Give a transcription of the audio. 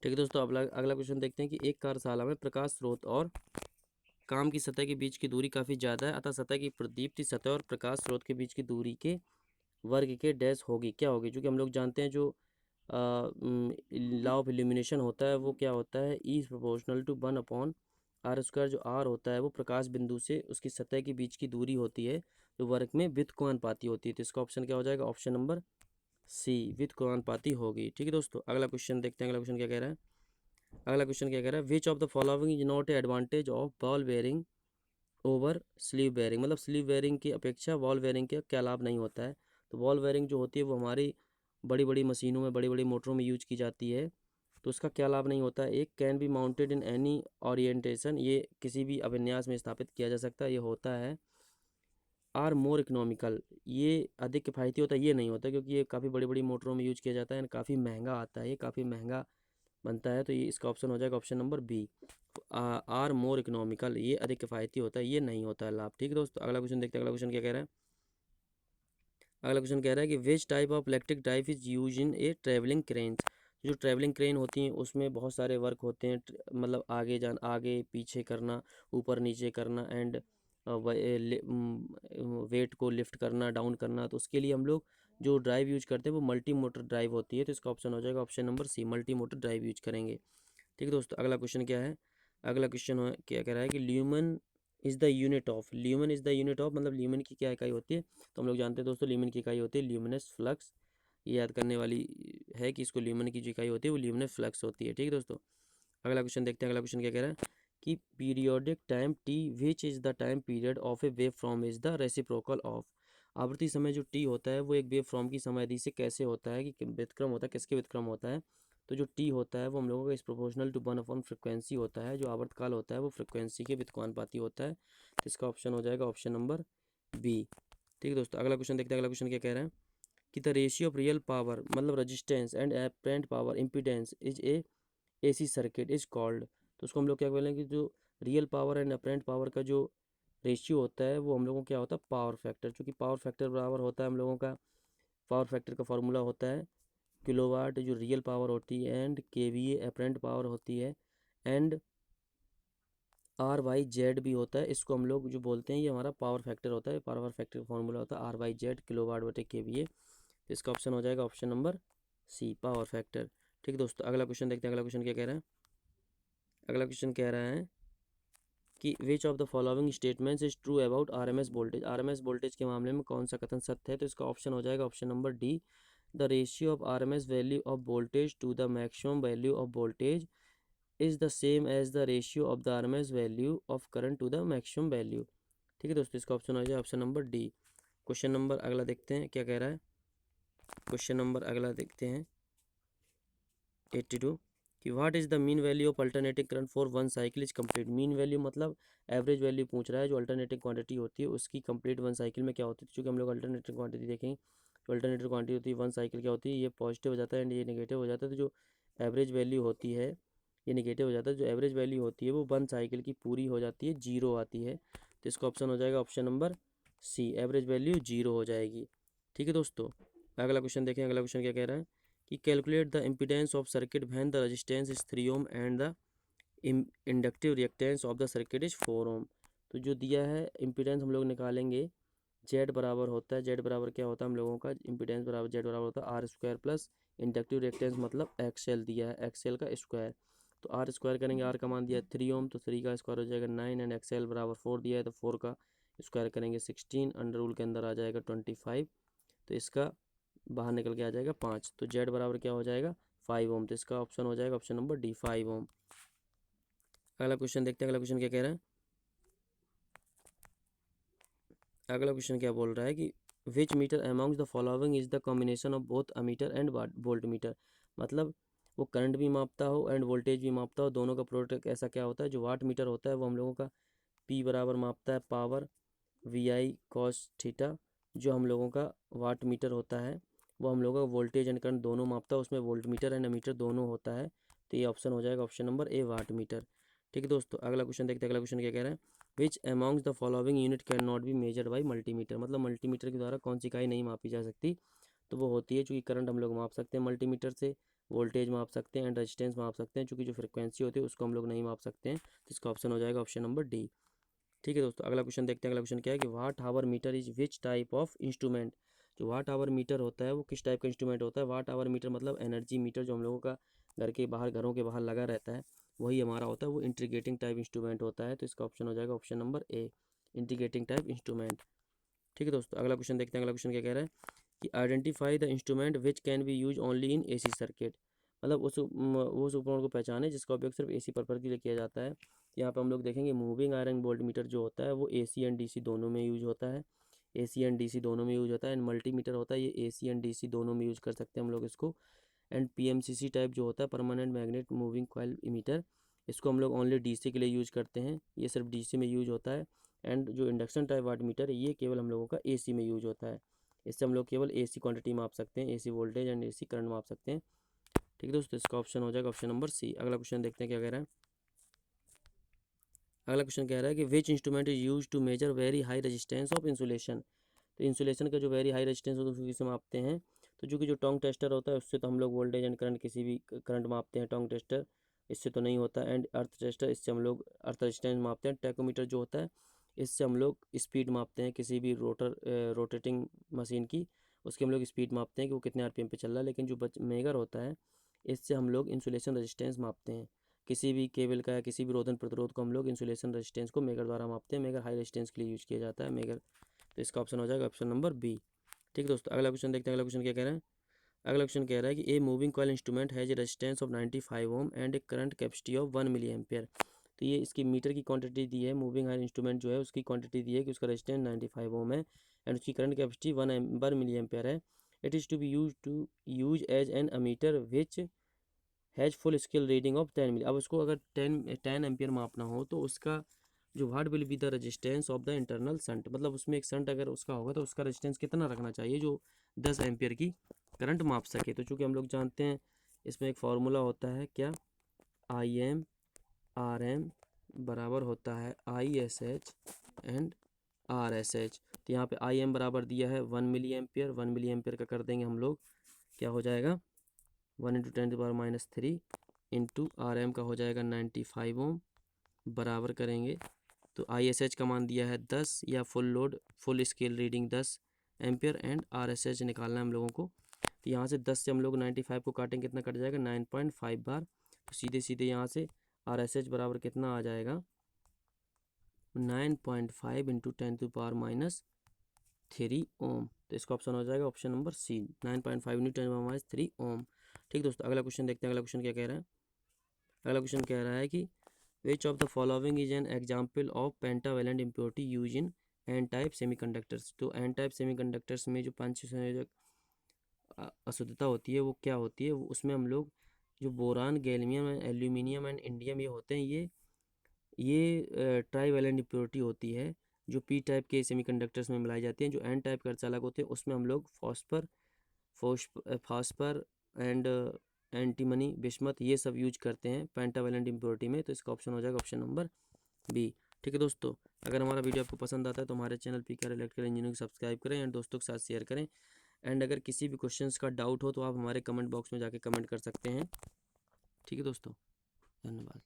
ठीक है दोस्तों, अगला अगला क्वेश्चन देखते हैं कि एक कार्यशाला में प्रकाश स्रोत और काम की सतह के बीच की दूरी काफ़ी ज़्यादा है, अतः सतह की प्रदीप्ति सतह और प्रकाश स्रोत के बीच की दूरी के वर्ग के डैश होगी, क्या होगी? क्योंकि हम लोग जानते हैं जो लॉ ऑफ इल्यूमिनेशन होता है वो क्या होता है, ई प्रोपोर्शनल टू 1/r²। जो आर होता है वो प्रकाश बिंदु से उसकी सतह के बीच की दूरी होती है, जो वर्ग में व्युत्क्रमानुपाती होती है। तो इसका ऑप्शन क्या हो जाएगा? ऑप्शन नंबर सी व्युत्क्रमानुपाती होगी। ठीक है दोस्तों, अगला क्वेश्चन देखते हैं। अगला क्वेश्चन क्या कह रहा है? अगला क्वेश्चन क्या कह रहा है? Which of the following is not a advantage of ball bearing over sleeve bearing. मतलब स्लीव बेयरिंग की अपेक्षा बॉल बेयरिंग का क्या लाभ नहीं होता है? तो बॉल बेयरिंग जो होती है वो हमारी बड़ी बड़ी मशीनों में, बड़ी बड़ी मोटरों में यूज की जाती है, तो उसका क्या लाभ नहीं होता है? एक, can be mounted in any orientation, ये किसी भी अभिन्यास में स्थापित किया जा सकता है, ये होता है। आर मोर इकोनॉमिकल, ये अधिक किफ़ायती होता है, ये नहीं होता, क्योंकि ये काफ़ी बड़ी बड़ी मोटरों में यूज किया जाता है, काफ़ी महंगा आता है, ये काफ़ी महंगा बनता है। तो ये इसका ऑप्शन हो जाएगा option number B, are more economical, ये अधिक किफ़ायती होता है, ये नहीं होता है लाभ। ठीक है दोस्तों, अगला क्वेश्चन देखते हैं। अगला क्वेश्चन क्या कह रहा है? अगला क्वेश्चन कह रहा है कि विच type of electric drive is use in A travelling crane. जो ट्रैवलिंग क्रेन होती हैं उसमें बहुत सारे वर्क होते हैं, मतलब आगे पीछे करना, ऊपर नीचे करना, एंड वेट को लिफ्ट करना, डाउन करना। तो उसके लिए हम लोग जो ड्राइव यूज करते हैं वो मल्टी मोटर ड्राइव होती है। तो इसका ऑप्शन हो जाएगा option number C, multi motor drive use करेंगे। ठीक है दोस्तों, अगला क्वेश्चन क्या है? अगला क्वेश्चन क्या कह रहा है कि lumen is the unit of, मतलब ल्यूमन की क्या इकाई होती है? तो हम लोग जानते हैं दोस्तों ल्यूमन की इकाई होती है ल्यूमिनस फ्लक्स। ये याद करने वाली है कि इसको ल्यूमन की जो इकाई होती है वो ल्यूमिनस फ्लक्स होती है। ठीक है दोस्तों, अगला क्वेश्चन देखते हैं। अगला क्वेश्चन क्या कह रहा है कि periodic time T which is the time period of A wave from is the reciprocal of. आवर्ती समय जो टी होता है वो एक वेव फ्रॉम की समाधि से कैसे होता है, कि व्युत्क्रम होता है, किसके व्युत्क्रम होता है? तो जो टी होता है वो हम लोगों का इस प्रोपोर्शनल टू 1/, फ्रिक्वेंसी होता है। जो आवर्तकाल होता है वो फ्रिक्वेंसी के व्युत्क्रमानुपाती होता है। तो इसका ऑप्शन हो जाएगा ऑप्शन नंबर बी। ठीक है दोस्तों, अगला क्वेश्चन देखते हैं। अगला क्वेश्चन क्या कह रहा है कि the ratio of real power, मतलब resistance and apparent power impedance is a AC circuit is called. तो उसको हम लोग क्या बोलेंगे कि जो real power and apparent power का जो रेशियो होता है वो हम लोगों को क्या होता है? Power factor. चूँकि पावर फैक्टर बराबर होता है हम लोगों का, पावर फैक्टर का फार्मूला होता है किलोवाट जो रियल पावर होती है, एंड केवीए अपरेंट पावर होती है, एंड RYZ भी होता है। इसको हम लोग जो बोलते हैं ये हमारा पावर फैक्टर होता है। पावर फैक्टर का फॉर्मूला होता है RYZ, किलोवाट बटे केवीए। तो इसका ऑप्शन हो जाएगा option number C, power factor. ठीक है दोस्तों, अगला क्वेश्चन देखते हैं। अगला क्वेश्चन क्या कह रहा है? अगला क्वेश्चन कह रहा है कि which of the following statements is true about RMS voltage. RMS voltage के मामले में कौन सा कथन सत्य है? तो इसका ऑप्शन हो जाएगा option number D, the ratio of RMS value of voltage to the maximum value of voltage is the same as the ratio of the RMS value of current to the maximum value. ठीक है दोस्तों, इसका option हो जाएगा option number D. Question number अगला देखते हैं क्या कह रहा है। क्वेश्चन नंबर अगला देखते हैं 82 कि what is the mean value of alternating current for one cycle is complete. Mean value मतलब एवरेज वैल्यू पूछ रहा है, जो अल्टरनेटिंग क्वांटिटी होती है उसकी कंप्लीट वन साइकिल में क्या होती है। क्योंकि हम लोग अल्टरनेटिंग क्वांटिटी देखेंगे, जो अल्टरनेटिंग क्वांटिटी होती है वन साइकिल क्या होती है, ये पॉजिटिव हो जाता है एंड ये नेगेटिव हो जाता है। तो जो एवरेज वैल्यू होती है ये नेगेटिव हो जाता है, जो एवरेज वैल्यू होती है वो वन साइकिल की पूरी हो जाती है, जीरो आती है। तो इसका ऑप्शन हो जाएगा option number C, average value zero हो जाएगी। ठीक है दोस्तों, अगला क्वेश्चन देखें। अगला क्वेश्चन क्या कह रहा है कि calculate the impedance of circuit when the resistance is 3 ohm and the inductive reactance of the circuit is 4 ओम। तो जो दिया है इम्पीडेंस हम लोग निकालेंगे, जेड बराबर होता है, जेड बराबर क्या होता है हम लोगों का, इम्पीडेंस बराबर जेड बराबर होता है R² प्लस इंडक्टिव रिएक्टेंस मतलब XL दिया है, XL का स्क्वायर। तो R स्क्वायर करेंगे, R का मान दिया है 3 ओम, तो 3 का स्क्वायर हो जाएगा 9, एंड XL बराबर 4 दिया है तो 4 का स्क्वायर करेंगे 16, अंडर रूल के अंदर आ जाएगा 25। तो इसका बाहर निकल के आ जाएगा 5। तो जेड बराबर क्या हो जाएगा 5 ओम। तो इसका ऑप्शन हो जाएगा ऑप्शन नंबर डी, 5 ओम। अगला क्वेश्चन देखते हैं। अगला क्वेश्चन क्या कह रहा है? अगला क्वेश्चन क्या बोल रहा है कि which meter amongst the following is the combination of both ammeter and volt meter. मतलब वो करंट भी मापता हो एंड वोल्टेज भी मापता हो, दोनों का प्रोडक्ट ऐसा क्या होता है। जो वाट मीटर होता है वो हम लोगों का P बराबर मापता है पावर VI cos थीटा। जो हम लोगों का वाट मीटर होता है वो हम लोगों का वोल्टेज एंड करंट दोनों मापता है, उसमें वोल्ट मीटर एंड अमीटर दोनों होता है। तो ये ऑप्शन हो जाएगा option number A, watt meter. ठीक है दोस्तों, अगला क्वेश्चन देखते हैं। अगला क्वेश्चन क्या कह रहा है? Which amongst the following unit can not be measured by multimeter. मतलब मल्टीमीटर के द्वारा कौन सी इकाई नहीं मापी जा सकती? तो वो होती है, चूँकि करंट हम लोग माप सकते हैं मल्टीमीटर से, वोल्टेज माप सकते हैं एंड रेजिस्टेंस माप सकते हैं, चूँकि जो फ्रिक्वेंसी होती है उसको हम लोग नहीं माप सकते हैं। तो इसका ऑप्शन हो जाएगा ऑप्शन नंबर डी। ठीक है दोस्तों, अगला क्वेश्चन देखते हैं। अगला क्वेश्चन क्या है कि watt hour meter is which type of instrument. जो वाट आवर मीटर होता है वो किस टाइप का इंस्ट्रूमेंट होता है। वाट आवर मीटर मतलब एनर्जी मीटर जो हम लोगों का घर के बाहर, घरों के बाहर लगा रहता है, वही हमारा होता है, वो इंटीग्रेटिंग टाइप इंस्ट्रूमेंट होता है। तो इसका ऑप्शन हो जाएगा ऑप्शन नंबर ए, इंटीग्रेटिंग टाइप इंस्ट्रूमेंट। ठीक है दोस्तों, अगला क्वेश्चन देखते हैं। अगला क्वेश्चन क्या कह रहा है कि identify the instrument which can be use only in AC circuit. मतलब उस उपकरण को पहचाने जिसका उपयोग सिर्फ एसी पर्पज के लिए किया जाता है। यहाँ पे हम लोग देखेंगे मूविंग आयरन वोल्ट मीटर जो होता है वो एसी एंड डीसी दोनों में यूज होता है। एसी एंड डीसी दोनों में यूज होता है। एंड मल्टीमीटर होता है, ये एसी एंड डीसी दोनों में यूज कर सकते हैं हम लोग इसको। एंड पीएमसीसी टाइप जो होता है, permanent magnet moving coil emitter, इसको हम लोग ओनली डीसी के लिए यूज करते हैं, ये सिर्फ डीसी में यूज होता है। एंड जो इंडक्शन टाइप वाट मीटर है ये केवल हम लोगों का एसी में यूज होता है। इससे हम लोग केवल एसी क्वांटिटी माप सकते हैं, AC voltage and AC current माप सकते हैं। ठीक है दोस्तों, इसका ऑप्शन हो जाएगा ऑप्शन नंबर सी। अगला क्वेश्चन देखते हैं क्या कह रहा है। अगला क्वेश्चन कह रहा है कि which instrument is use to measure very high resistance of insulation. तो इंसुलेशन का जो वेरी हाई रेजिस्टेंस होता है उसको किससे मापते हैं। तो जो कि जो टोंग टेस्टर होता है उससे तो हम लोग वोल्टेज एंड करंट किसी भी करंट मापते हैं, टोंग टेस्टर इससे तो नहीं होता। एंड अर्थ टेस्टर, इससे हम लोग अर्थ रेजिस्टेंस मापते हैं। टैकोमीटर जो होता है इससे हम लोग स्पीड मापते हैं किसी भी रोटेटिंग मशीन की, उसकी हम लोग स्पीड मापते हैं कि वो कितने आरपीएम पे चल रहा है। लेकिन जो मेगर होता है इससे हम लोग इंसुलेशन रेजिस्टेंस मापते हैं, किसी भी केबल का या किसी भी रोधन प्रतिरोध को हम लोग इंसुलेशन रेजिस्टेंस को मेगर द्वारा मापते हैं। मेगर हाई रेजिस्टेंस के लिए यूज किया जाता है मेगर। तो इसका ऑप्शन हो जाएगा ऑप्शन नंबर बी। ठीक है दोस्तों, अगला क्वेश्चन देखते हैं। अगला क्वेश्चन क्या कह रहा है। अगला क्वेश्चन कह रहा है कि a moving coil instrument has a resistance of 95 ohm and a current capacity of 1 milli ampere. तो ये इसकी मीटर की क्वांटिटी दी है, मूविंग कॉइल इंस्ट्रूमेंट जो है उसकी क्वांटिटी दी है कि उसका रेजिस्टेंस 95 ओम है एंड उसकी करंट कैपेसिटी 1 मिली एम्पियर है। It is to be use as an ammeter which has full scale reading of 10 milli. अब उसको अगर 10 एम्पियर मापना हो तो उसका जो what will be the resistance of the internal shunt, मतलब उसमें एक संट अगर उसका होगा तो उसका रेजिस्टेंस कितना रखना चाहिए जो 10 एम्पियर की करंट माप सके। तो चूँकि हम लोग जानते हैं इसमें एक फार्मूला होता है क्या, आई एम आर एम बराबर होता है I S H and R S H. तो यहाँ पे आई एम बराबर दिया है 1 मिली एम्पियर, 1 मिली एम्पियर का कर देंगे हम लोग, क्या हो जाएगा 1 × 10⁻³ इंटू आर एम का हो जाएगा 95 ओम, बराबर करेंगे तो आई एस एच का मान दिया है 10 या full load full scale reading 10 ampere and R S H निकालना है हम लोगों को। तो यहाँ से 10 से हम लोग 95 को काटेंगे, कितना कट जाएगा 9.5 बार। तो सीधे सीधे यहाँ से आर एस एच बराबर कितना आ जाएगा 9.5 × 10⁻³ ओम। तो इसका ऑप्शन हो जाएगा ऑप्शन नंबर सी, 9.5 × 10⁻³ ओम। ठीक दोस्तों, अगला क्वेश्चन देखते हैं। अगला क्वेश्चन क्या कह रहा है। अगला क्वेश्चन कह रहा है कि which of the following is an example of pentavalent impurity use in an type semiconductors. तो एन टाइप सेमीकंडक्टर्स में जो 5 संयोजक अशुद्धता होती है वो क्या होती है, उसमें हम लोग जो boron, gallium, aluminium and indium ये होते हैं, ये ट्राईवेलेंट इम्प्योरिटी होती है जो पी टाइप के सेमीकंडक्टर्स में मिलाई जाती हैं। जो एन टाइप के अर्धचालक होते हैं उसमें हम लोग फास्फर एंड एंटीमनी, बिस्मथ ये सब यूज करते हैं पेंटावेलेंट इम्प्योरिटी में। तो इसका ऑप्शन हो जाएगा ऑप्शन नंबर बी। ठीक है दोस्तों, अगर हमारा वीडियो आपको पसंद आता है तो हमारे चैनल पीकेआर इलेक्ट्रिकल इंजीनियरिंग को सब्सक्राइब करें एंड दोस्तों के साथ शेयर करें। एंड अगर किसी भी क्वेश्चंस का डाउट हो तो आप हमारे कमेंट बॉक्स में जाके कमेंट कर सकते हैं। ठीक है दोस्तों, धन्यवाद।